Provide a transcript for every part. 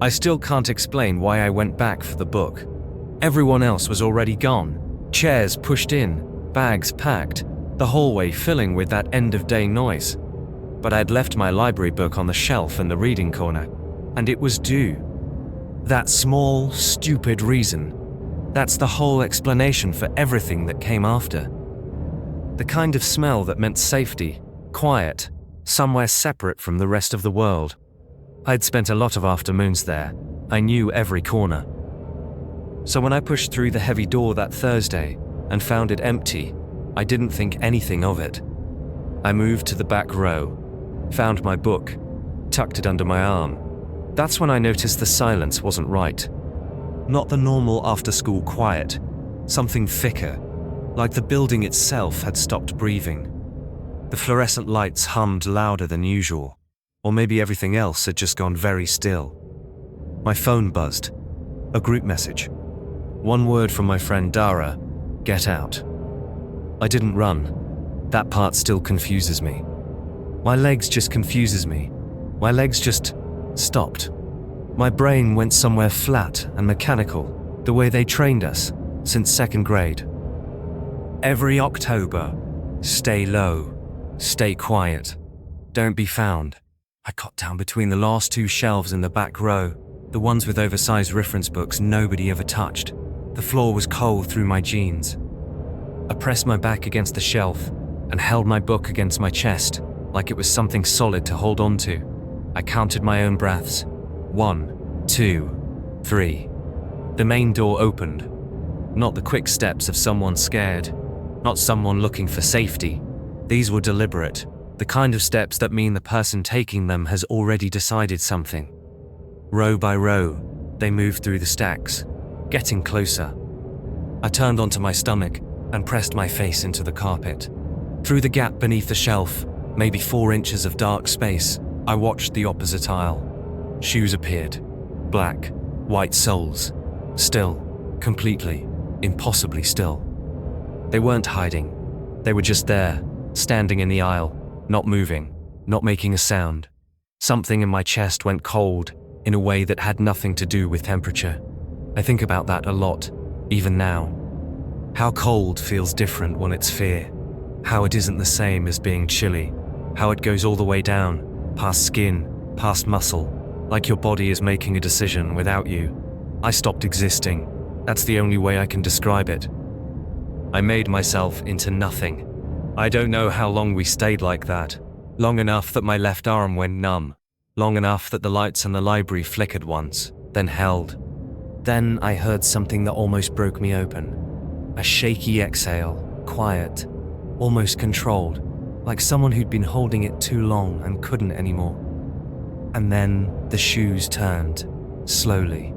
I still can't explain why I went back for the book. Everyone else was already gone. Chairs pushed in, bags packed, the hallway filling with that end-of-day noise. But I'd left my library book on the shelf in the reading corner, and it was due. That small, stupid reason. That's the whole explanation for everything that came after. The kind of smell that meant safety, quiet, somewhere separate from the rest of the world. I'd spent a lot of afternoons there. I knew every corner. So when I pushed through the heavy door that Thursday and found it empty, I didn't think anything of it. I moved to the back row, found my book, tucked it under my arm. That's when I noticed the silence wasn't right. Not the normal after-school quiet, something thicker, like the building itself had stopped breathing. The fluorescent lights hummed louder than usual, or maybe everything else had just gone very still. My phone buzzed. A group message. One word from my friend Dara, "Get out." I didn't run. That part still confuses me. My legs just confuses me. My legs just stopped. My brain went somewhere flat and mechanical, the way they trained us since second grade. Every October, stay low, stay quiet, don't be found. I got down between the last two shelves in the back row, the ones with oversized reference books nobody ever touched. The floor was cold through my jeans. I pressed my back against the shelf and held my book against my chest like it was something solid to hold on to. I counted my own breaths. 1, 2, 3. The main door opened. Not the quick steps of someone scared, not someone looking for safety. These were deliberate, the kind of steps that mean the person taking them has already decided something. Row by row, they moved through the stacks, getting closer. I turned onto my stomach and pressed my face into the carpet. Through the gap beneath the shelf, maybe 4 inches of dark space, I watched the opposite aisle. Shoes appeared. Black, white soles. Still, completely, impossibly still. They weren't hiding. They were just there, standing in the aisle, not moving, not making a sound. Something in my chest went cold in a way that had nothing to do with temperature. I think about that a lot, even now. How cold feels different when it's fear. How it isn't the same as being chilly. How it goes all the way down, past skin, past muscle, like your body is making a decision without you. I stopped existing. That's the only way I can describe it. I made myself into nothing. I don't know how long we stayed like that. Long enough that my left arm went numb. Long enough that the lights in the library flickered once, then held. Then I heard something that almost broke me open. A shaky exhale, quiet, almost controlled, like someone who'd been holding it too long and couldn't anymore. And then the shoes turned, slowly,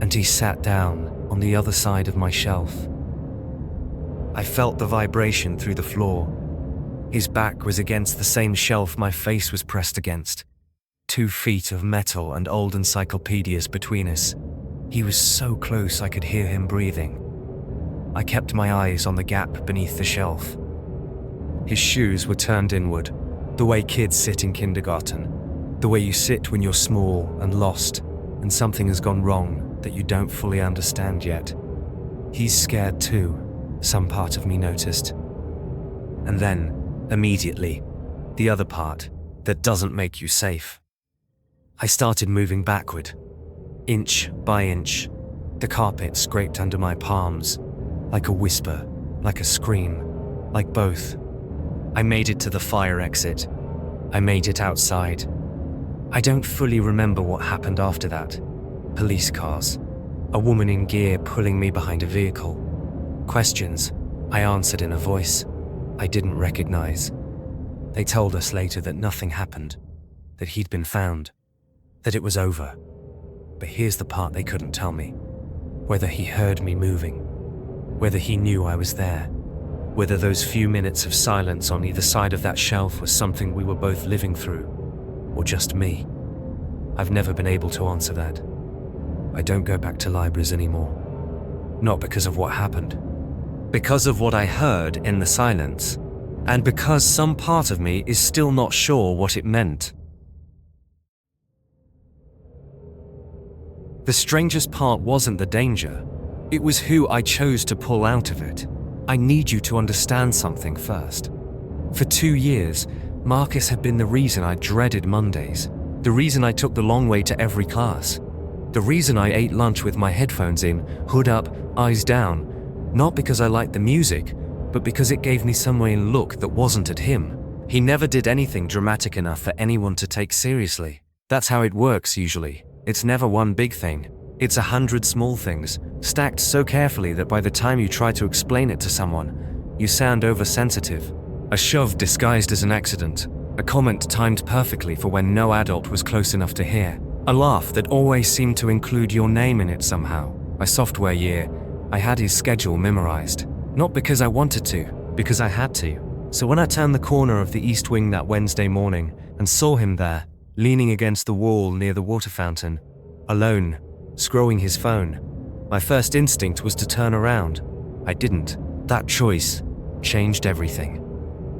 and he sat down on the other side of my shelf. I felt the vibration through the floor. His back was against the same shelf my face was pressed against. 2 feet of metal and old encyclopedias between us. He was so close I could hear him breathing. I kept my eyes on the gap beneath the shelf. His shoes were turned inward, the way kids sit in kindergarten, the way you sit when you're small and lost, and something has gone wrong that you don't fully understand yet. He's scared too, some part of me noticed. And then, immediately, the other part that doesn't make you safe. I started moving backward, inch by inch. The carpet scraped under my palms, like a whisper, like a scream, like both. I made it to the fire exit. I made it outside. I don't fully remember what happened after that. Police cars. A woman in gear pulling me behind a vehicle. Questions I answered in a voice I didn't recognize. They told us later that nothing happened, that he'd been found, that it was over. But here's the part they couldn't tell me. Whether he heard me moving, whether he knew I was there, whether those few minutes of silence on either side of that shelf was something we were both living through, or just me. I've never been able to answer that. I don't go back to libraries anymore. Not because of what happened. Because of what I heard in the silence, and because some part of me is still not sure what it meant. The strangest part wasn't the danger. It was who I chose to pull out of it. I need you to understand something first. For 2 years, Marcus had been the reason I dreaded Mondays, the reason I took the long way to every class, the reason I ate lunch with my headphones in, hood up, eyes down, not because I liked the music, but because it gave me somewhere to look that wasn't at him. He never did anything dramatic enough for anyone to take seriously. That's how it works usually. It's never one big thing. It's 100 small things, stacked so carefully that by the time you try to explain it to someone, you sound oversensitive. A shove disguised as an accident, a comment timed perfectly for when no adult was close enough to hear, a laugh that always seemed to include your name in it somehow. My software year, I had his schedule memorized. Not because I wanted to, because I had to. So when I turned the corner of the East Wing that Wednesday morning and saw him there, leaning against the wall near the water fountain, alone, scrolling his phone, my first instinct was to turn around. I didn't. That choice changed everything.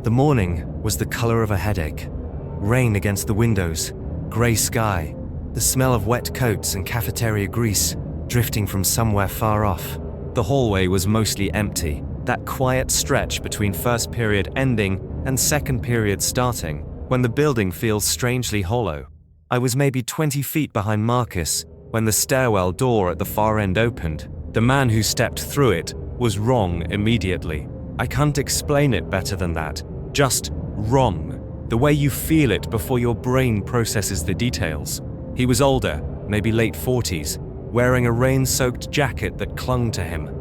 The morning was the color of a headache. Rain against the windows, gray sky, the smell of wet coats and cafeteria grease drifting from somewhere far off. The hallway was mostly empty, that quiet stretch between first period ending and second period starting, when the building feels strangely hollow. I was maybe 20 feet behind Marcus when the stairwell door at the far end opened. The man who stepped through it was wrong immediately. I can't explain it better than that. Just wrong. The way you feel it before your brain processes the details. He was older, maybe late 40s, wearing a rain-soaked jacket that clung to him.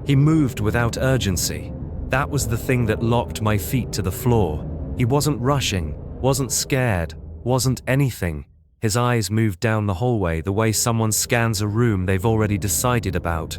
He moved without urgency. That was the thing that locked my feet to the floor. He wasn't rushing, wasn't scared, wasn't anything. His eyes moved down the hallway the way someone scans a room they've already decided about.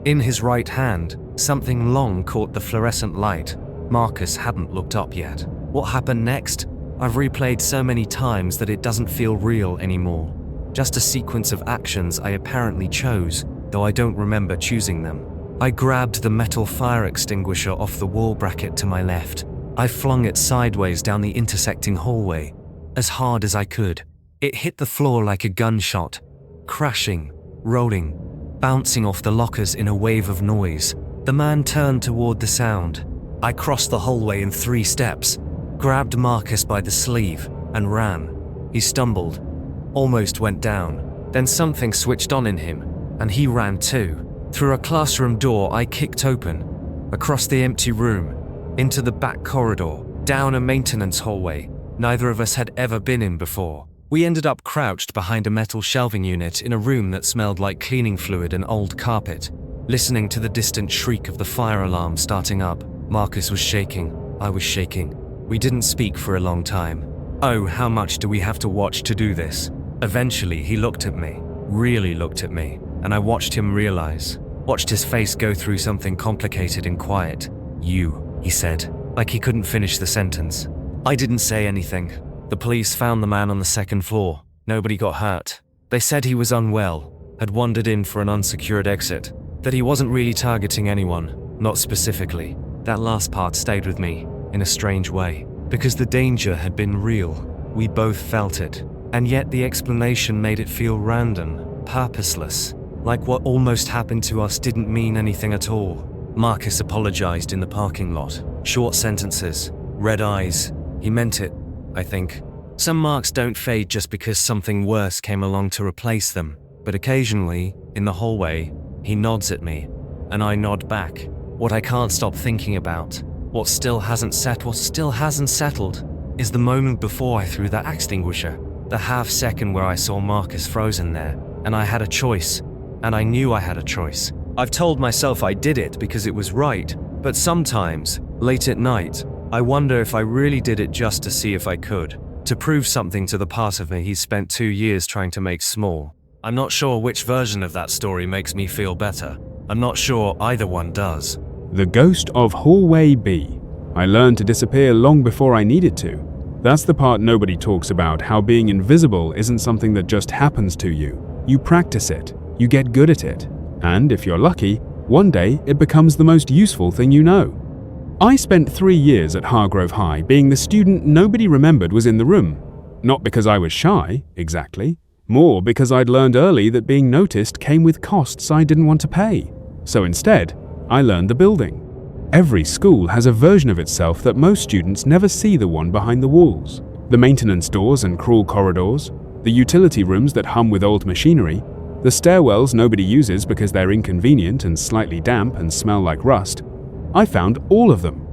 In his right hand, something long caught the fluorescent light. Marcus hadn't looked up yet. What happened next? I've replayed so many times that it doesn't feel real anymore. Just a sequence of actions I apparently chose, though I don't remember choosing them. I grabbed the metal fire extinguisher off the wall bracket to my left. I flung it sideways down the intersecting hallway, as hard as I could. It hit the floor like a gunshot, crashing, rolling, bouncing off the lockers in a wave of noise. The man turned toward the sound. I crossed the hallway in 3 steps, grabbed Marcus by the sleeve, and ran. He stumbled, almost went down. Then something switched on in him, and he ran too. Through a classroom door I kicked open, across the empty room, into the back corridor, down a maintenance hallway neither of us had ever been in before. We ended up crouched behind a metal shelving unit in a room that smelled like cleaning fluid and old carpet, listening to the distant shriek of the fire alarm starting up. Marcus was shaking. I was shaking. We didn't speak for a long time. Oh, how much do we have to watch to do this? Eventually, he looked at me, really looked at me, and I watched him realize, watched his face go through something complicated and quiet. You, he said, like he couldn't finish the sentence. I didn't say anything. The police found the man on the 2nd floor. Nobody got hurt. They said he was unwell, had wandered in for an unsecured exit, that he wasn't really targeting anyone, not specifically. That last part stayed with me, in a strange way, because the danger had been real. We both felt it, and yet the explanation made it feel random, purposeless, like what almost happened to us didn't mean anything at all. Marcus apologized in the parking lot. Short sentences, red eyes. He meant it, I think. Some marks don't fade just because something worse came along to replace them, but occasionally, in the hallway, he nods at me, and I nod back. What I can't stop thinking about, what still hasn't settled, is the moment before I threw that extinguisher, the half-second where I saw Marcus frozen there, and I had a choice, and I knew I had a choice. I've told myself I did it because it was right, but sometimes, late at night, I wonder if I really did it just to see if I could, to prove something to the part of me he's spent 2 years trying to make small. I'm not sure which version of that story makes me feel better. I'm not sure either one does. The ghost of Hallway B. I learned to disappear long before I needed to. That's the part nobody talks about, how being invisible isn't something that just happens to you. You practice it, you get good at it, and if you're lucky, one day it becomes the most useful thing you know. I spent 3 years at Hargrove High being the student nobody remembered was in the room. Not because I was shy, exactly, More because I'd learned early that being noticed came with costs I didn't want to pay. So instead, I learned the building. Every school has a version of itself that most students never see, the one behind the walls. The maintenance doors and cruel corridors, the utility rooms that hum with old machinery, the stairwells nobody uses because they're inconvenient and slightly damp and smell like rust. I found all of them.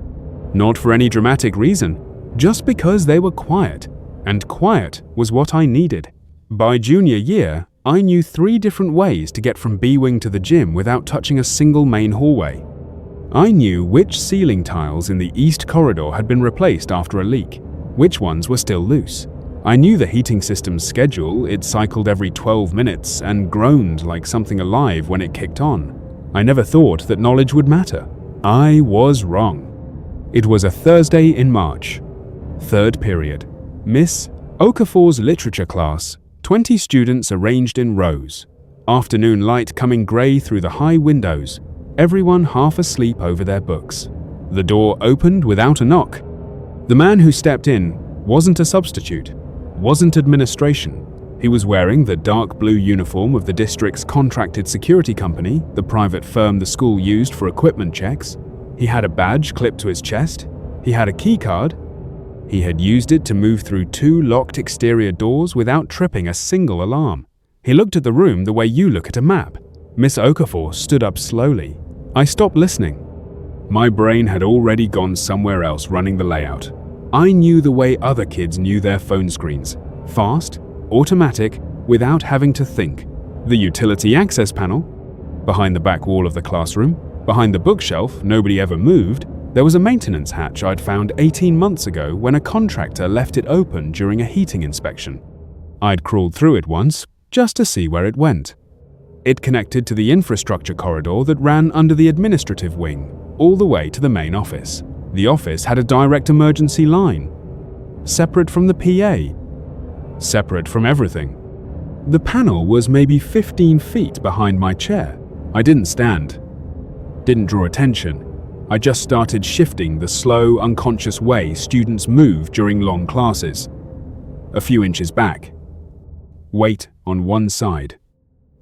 Not for any dramatic reason, just because they were quiet, and quiet was what I needed. By junior year, I knew 3 different ways to get from B wing to the gym without touching a single main hallway. I knew which ceiling tiles in the east corridor had been replaced after a leak, which ones were still loose. I knew the heating system's schedule. It cycled every 12 minutes and groaned like something alive when it kicked on. I never thought that knowledge would matter. I was wrong. It was a Thursday in March. 3rd period. Miss Okafor's literature class. 20 students arranged in rows. Afternoon light coming grey through the high windows. Everyone half asleep over their books. The door opened without a knock. The man who stepped in wasn't a substitute, wasn't administration. He was wearing the dark blue uniform of the district's contracted security company, the private firm the school used for equipment checks. He had a badge clipped to his chest. He had a key card. He had used it to move through 2 locked exterior doors without tripping a single alarm. He looked at the room the way you look at a map. Miss Okafor stood up slowly. I stopped listening. My brain had already gone somewhere else running the layout. I knew the way other kids knew their phone screens. Fast, automatic, without having to think. The utility access panel. Behind the back wall of the classroom, behind the bookshelf nobody ever moved, there was a maintenance hatch I'd found 18 months ago when a contractor left it open during a heating inspection. I'd crawled through it once, just to see where it went. It connected to the infrastructure corridor that ran under the administrative wing, all the way to the main office. The office had a direct emergency line, separate from the PA, separate from everything. The panel was maybe 15 feet behind my chair. I didn't stand, didn't draw attention. I just started shifting the slow, unconscious way students move during long classes. A few inches back. Weight on one side.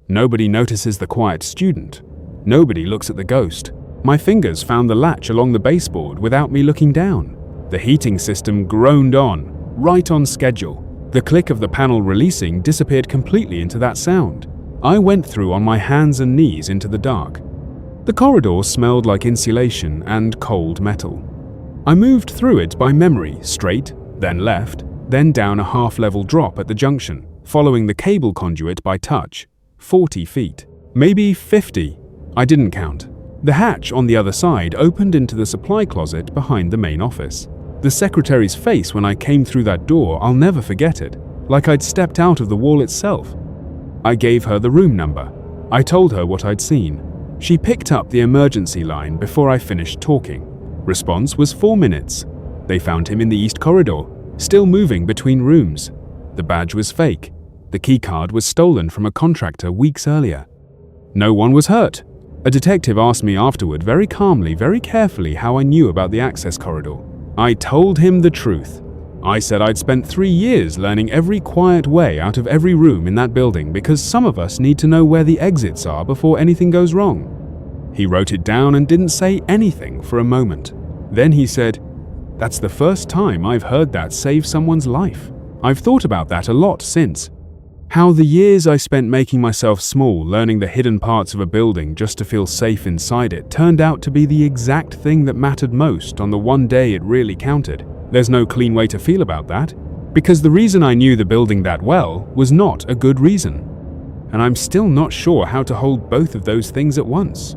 Nobody notices the quiet student. Nobody looks at the ghost. My fingers found the latch along the baseboard without me looking down. The heating system groaned on, right on schedule. The click of the panel releasing disappeared completely into that sound. I went through on my hands and knees into the dark. The corridor smelled like insulation and cold metal. I moved through it by memory, straight, then left, then down a half-level drop at the junction, following the cable conduit by touch. 40 feet. Maybe 50. I didn't count. The hatch on the other side opened into the supply closet behind the main office. The secretary's face when I came through that door, I'll never forget it, like I'd stepped out of the wall itself. I gave her the room number. I told her what I'd seen. She picked up the emergency line before I finished talking. Response was 4 minutes. They found him in the east corridor, still moving between rooms. The badge was fake. The keycard was stolen from a contractor weeks earlier. No one was hurt. A detective asked me afterward very calmly, very carefully how I knew about the access corridor. I told him the truth. I said I'd spent 3 years learning every quiet way out of every room in that building because some of us need to know where the exits are before anything goes wrong. He wrote it down and didn't say anything for a moment. Then he said, "That's the first time I've heard that save someone's life. I've thought about that a lot since. How the years I spent making myself small, learning the hidden parts of a building just to feel safe inside it, turned out to be the exact thing that mattered most on the one day it really counted. There's no clean way to feel about that, because the reason I knew the building that well was not a good reason. And I'm still not sure how to hold both of those things at once."